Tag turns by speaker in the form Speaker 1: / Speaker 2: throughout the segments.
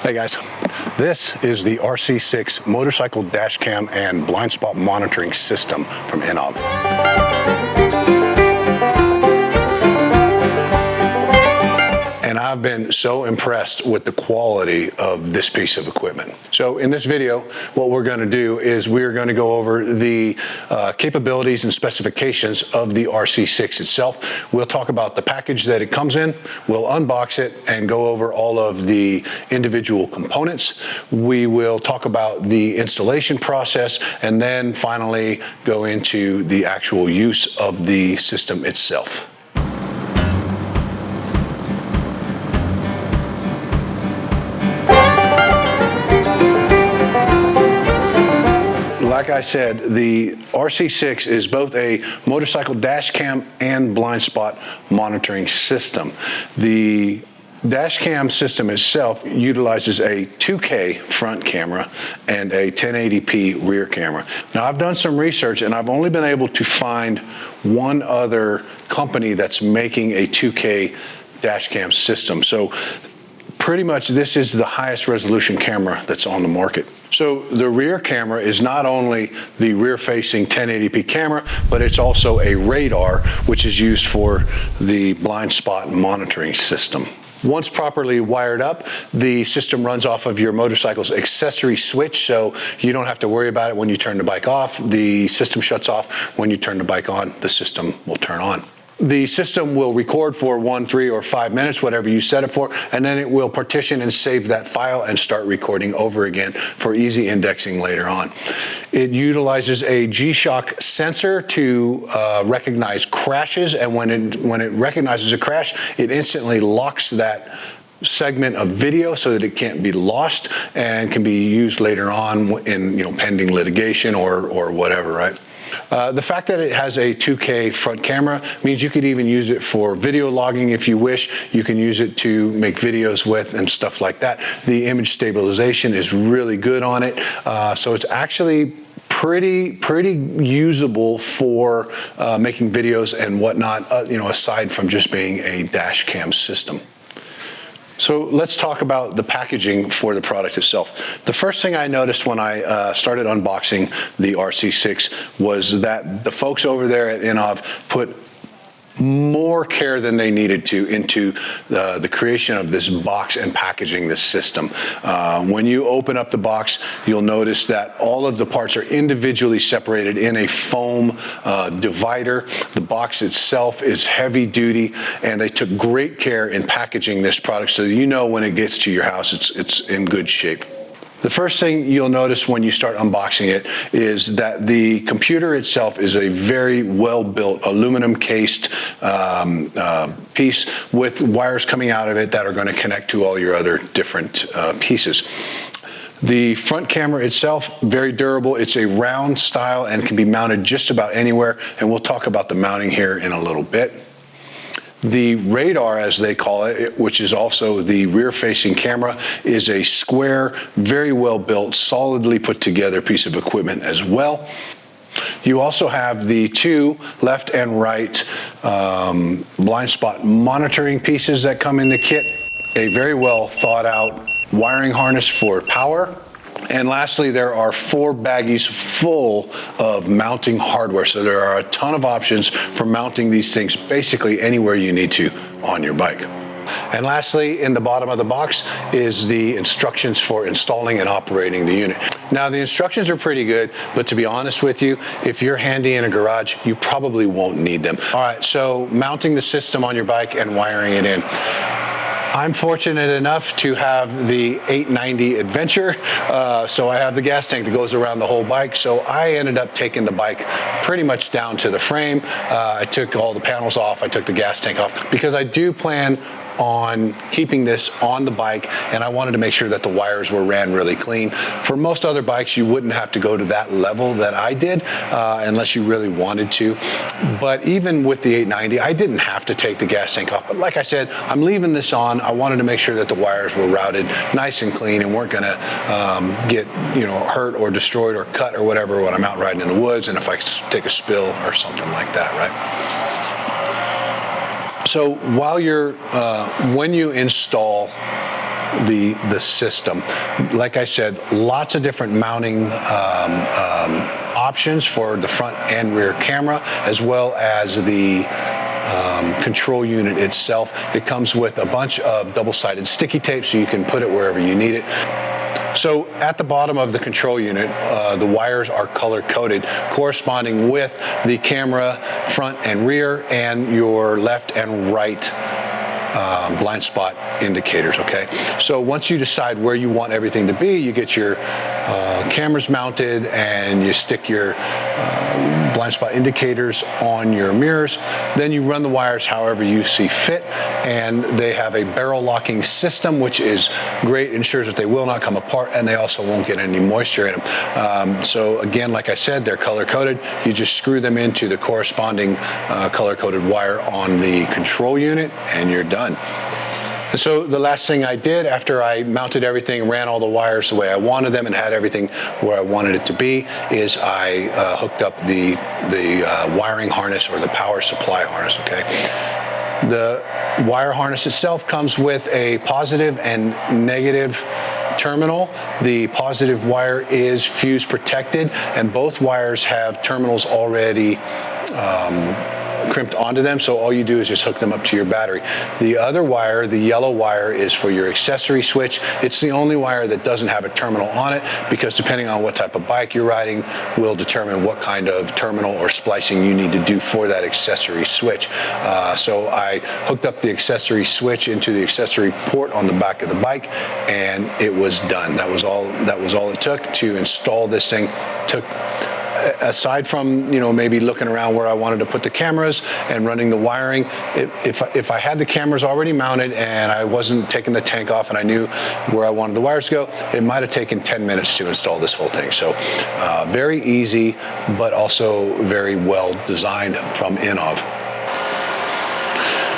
Speaker 1: Hey guys, this is the RC6 motorcycle dash cam and blind spot monitoring system from Innovv. And I've been so impressed with the quality of this piece of equipment. So in this video, what we're going to do is we're going to go over the capabilities and specifications of the RC6 itself. We'll talk about the package that it comes in, we'll unbox it and go over all of the individual components. We will talk about the installation process and then finally go into the actual use of the system itself. Like I said, the RC6 is both a motorcycle dash cam and blind spot monitoring system. The dash cam system itself utilizes a 2K front camera and a 1080p rear camera. Now I've done some research and I've only been able to find one other company that's making a 2K dash cam system. So pretty much this is the highest resolution camera that's on the market. So the rear camera is not only the rear facing 1080p camera, but it's also a radar, which is used for the blind spot monitoring system. Once properly wired up, the system runs off of your motorcycle's accessory switch, so you don't have to worry about it when you turn the bike off. The system shuts off. When you turn the bike on, the system will turn on. The system will record for 1, 3, or 5 minutes, whatever you set it for, and then it will partition and save that file and start recording over again for easy indexing later on. It utilizes a G-Shock sensor to recognize crashes, and when it recognizes a crash, it instantly locks that segment of video so that it can't be lost and can be used later on in pending litigation or whatever, right? The fact that it has a 2K front camera means you could even use it for video logging if you wish. You can use it to make videos with and stuff like that. The image stabilization is really good on it. So it's actually pretty usable for making videos and whatnot, aside from just being a dash cam system. So let's talk about the packaging for the product itself. The first thing I noticed when I started unboxing the RC6 was that the folks over there at Innovv put more care than they needed to into the creation of this box and packaging this system. When you open up the box, you'll notice that all of the parts are individually separated in a foam divider. The box itself is heavy duty, and they took great care in packaging this product so that when it gets to your house, it's in good shape. The first thing you'll notice when you start unboxing it is that the computer itself is a very well-built aluminum cased piece with wires coming out of it that are going to connect to all your other different pieces. The front camera itself, very durable. It's a round style and can be mounted just about anywhere, and we'll talk about the mounting here in a little bit. The radar, as they call it, which is also the rear-facing camera, is a square, very well-built, solidly put together piece of equipment as well. You also have the two left and right blind spot monitoring pieces that come in the kit, a very well thought out wiring harness for power. And lastly, there are 4 baggies full of mounting hardware. So there are a ton of options for mounting these things basically anywhere you need to on your bike. And lastly, in the bottom of the box is the instructions for installing and operating the unit. Now, the instructions are pretty good, but to be honest with you, if you're handy in a garage, you probably won't need them. All right, so mounting the system on your bike and wiring it in. I'm fortunate enough to have the 890 Adventure, so I have the gas tank that goes around the whole bike, so I ended up taking the bike pretty much down to the frame. I took all the panels off, I took the gas tank off, because I do plan on keeping this on the bike, and I wanted to make sure that the wires were ran really clean. For most other bikes, you wouldn't have to go to that level that I did, unless you really wanted to. But even with the 890, I didn't have to take the gas tank off. But like I said, I'm leaving this on. I wanted to make sure that the wires were routed nice and clean and weren't gonna get hurt or destroyed or cut or whatever when I'm out riding in the woods, and if I take a spill or something like that, right? So while when you install the system. Like I said, lots of different mounting options for the front and rear camera, as well as the control unit itself. It comes with a bunch of double-sided sticky tape so you can put it wherever you need it. So at the bottom of the control unit, the wires are color-coded, corresponding with the camera front and rear and your left and right blind spot indicators, okay? So once you decide where you want everything to be, you get your cameras mounted and you stick your blind spot indicators on your mirrors. Then you run the wires however you see fit, and they have a barrel locking system, which is great, ensures that they will not come apart, and they also won't get any moisture in them. So again, like I said, they're color-coded. You just screw them into the corresponding color-coded wire on the control unit, and you're done. And so the last thing I did after I mounted everything, ran all the wires the way I wanted them, and had everything where I wanted it to be, is I hooked up the wiring harness, or the power supply harness, okay? The wire harness itself comes with a positive and negative terminal. The positive wire is fuse protected, and both wires have terminals already crimped onto them, so all you do is just hook them up to your battery. The other wire, the yellow wire, is for your accessory switch. It's the only wire that doesn't have a terminal on it, because depending on what type of bike you're riding will determine what kind of terminal or splicing you need to do for that accessory switch. So I hooked up the accessory switch into the accessory port on the back of the bike, and it was done. That was all it took to install this thing. Aside from, you know, maybe looking around where I wanted to put the cameras and running the wiring, if I had the cameras already mounted and I wasn't taking the tank off and I knew where I wanted the wires to go, it might have taken 10 minutes to install this whole thing. So very easy, but also very well designed from Innovv.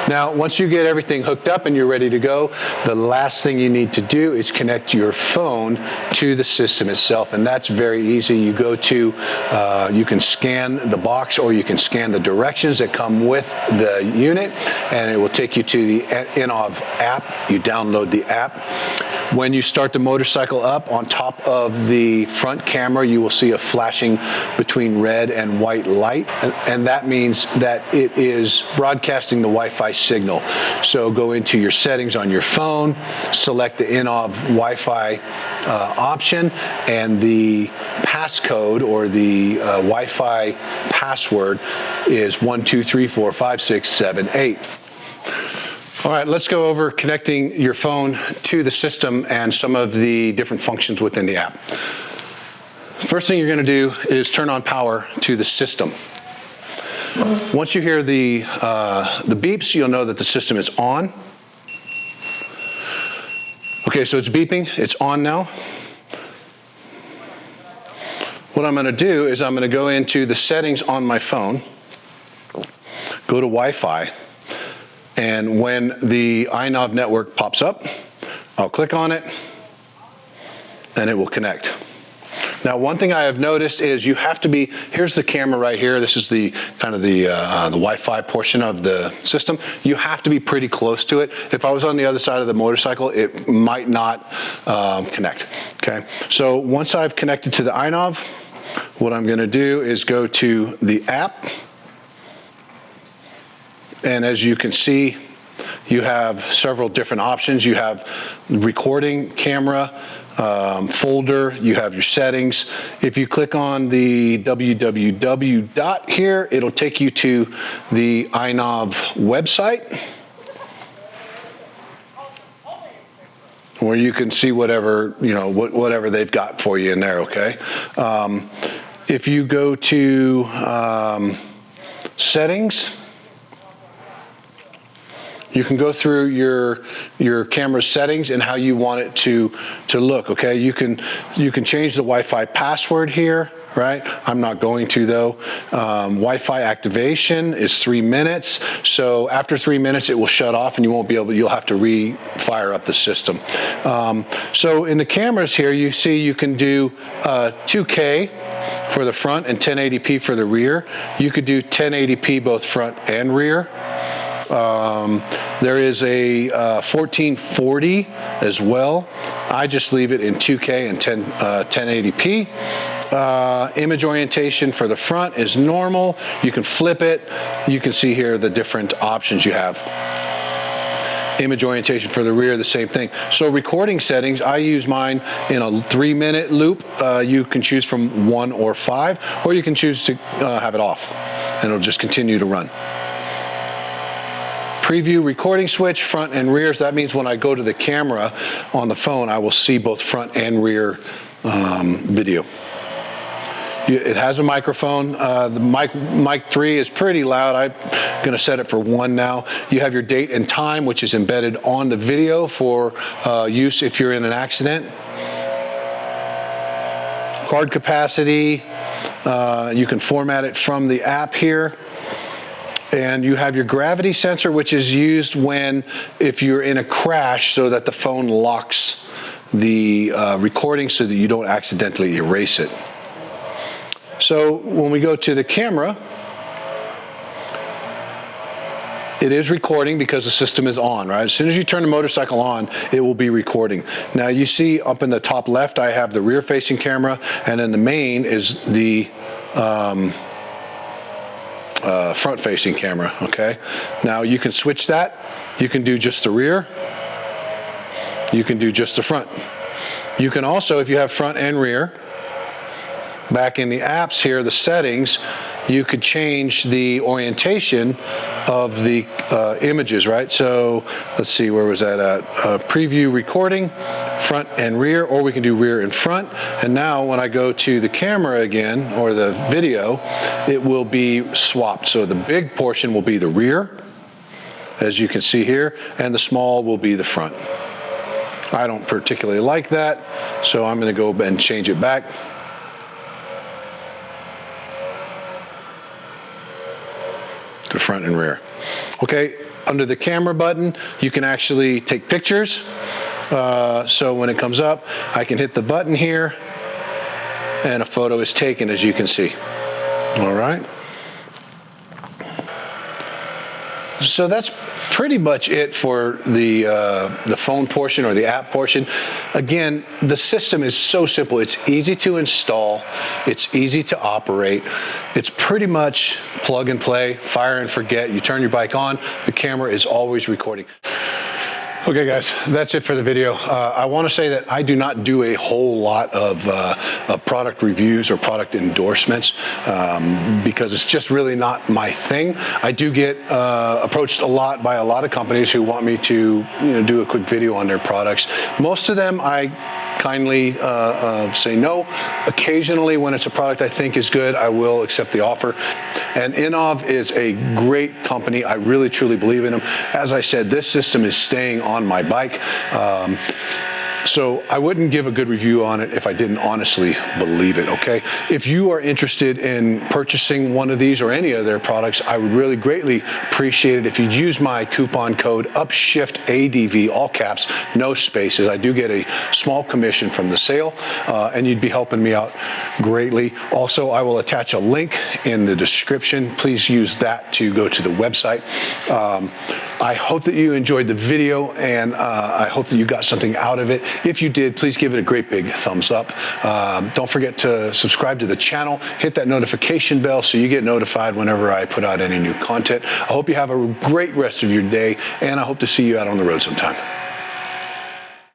Speaker 1: Now, once you get everything hooked up and you're ready to go, the last thing you need to do is connect your phone to the system itself, and that's very easy. You go to, you can scan the box, or you can scan the directions that come with the unit, and it will take you to the Innovv app. You download the app. When you start the motorcycle up, on top of the front camera, you will see a flashing between red and white light, and that means that it is broadcasting the Wi-Fi signal. So go into your settings on your phone, select the Innovv Wi-Fi option, and the passcode, or the Wi-Fi password, is 12345678. All right, let's go over connecting your phone to the system and some of the different functions within the app. First thing you're going to do is turn on power to the system. Once you hear the beeps, you'll know that the system is on. Okay, so it's beeping. It's on now. What I'm going to do is I'm going to go into the settings on my phone, go to Wi-Fi, and when the Innovv network pops up, I'll click on it, and it will connect. Now, one thing I have noticed is you have to be, here's the camera right here. This is the kind of the Wi-Fi portion of the system. You have to be pretty close to it. If I was on the other side of the motorcycle, it might not connect, okay? So once I've connected to the Innovv, what I'm gonna do is go to the app. And as you can see, you have several different options. You have recording, camera, folder, you have your settings. If you click on the www dot here, it'll take you to the Innovv website, where you can see whatever, you know, whatever they've got for you in there, okay? If you go to settings, you can go through your camera settings and how you want it to look, okay? You can change the Wi-Fi password here, right? I'm not going to though. Wi-Fi activation is 3 minutes. So after 3 minutes, it will shut off and you won't be able, you'll have to re-fire up the system. So in the cameras here, you see you can do 2K for the front and 1080p for the rear. You could do 1080p both front and rear. There is a 1440 as well. I just leave it in 2K and 1080p. Image orientation for the front is normal. You can flip it. You can see here the different options you have. Image orientation for the rear, the same thing. So recording settings, I use mine in a 3-minute loop. You can choose from 1 or 5, or you can choose to have it off, and it'll just continue to run. Preview recording switch, front and rear. So that means when I go to the camera on the phone, I will see both front and rear video. It has a microphone. The mic 3 is pretty loud. I'm going to set it for 1 now. You have your date and time, which is embedded on the video for use if you're in an accident. Card capacity. You can format it from the app here. And you have your gravity sensor, which is used if you're in a crash, so that the phone locks the recording so that you don't accidentally erase it. So when we go to the camera, it is recording because the system is on, right? As soon as you turn the motorcycle on, it will be recording. Now you see up in the top left, I have the rear-facing camera, and then the main is the front-facing camera, okay? Now you can switch that. You can do just the rear. You can do just the front. You can also, if you have front and rear, back in the apps here, the settings, you could change the orientation of the images, right? So let's see, where was that at? Preview recording, front and rear, or we can do rear and front. And now when I go to the camera again, or the video, it will be swapped. So the big portion will be the rear, as you can see here, and the small will be the front. I don't particularly like that, so I'm going to go and change it back. To front and rear. Okay, under the camera button, you can actually take pictures. So when it comes up, I can hit the button here, and a photo is taken, as you can see. All right. So that's pretty much it for the phone portion or the app portion. Again, the system is so simple. It's easy to install. It's easy to operate. It's pretty much plug and play, fire and forget. You turn your bike on, the camera is always recording. Okay guys, that's it for the video. I want to say that I do not do a whole lot of product reviews or product endorsements because it's just really not my thing. I do get approached a lot by a lot of companies who want me to do a quick video on their products. Most of them I kindly say no. Occasionally, when it's a product I think is good, I will accept the offer. And Innovv is a great company. I really truly believe in them. As I said, this system is staying on my bike. So I wouldn't give a good review on it if I didn't honestly believe it, okay? If you are interested in purchasing one of these or any of their products, I would really greatly appreciate it if you'd use my coupon code UPSHIFTADV, all caps, no spaces. I do get a small commission from the sale, and you'd be helping me out greatly. Also, I will attach a link in the description. Please use that to go to the website. I hope that you enjoyed the video, and I hope that you got something out of it. If you did, please give it a great big thumbs up. Don't forget to subscribe to the channel, hit that notification bell so you get notified whenever I put out any new content. I hope you have a great rest of your day, and I hope to see you out on the road sometime.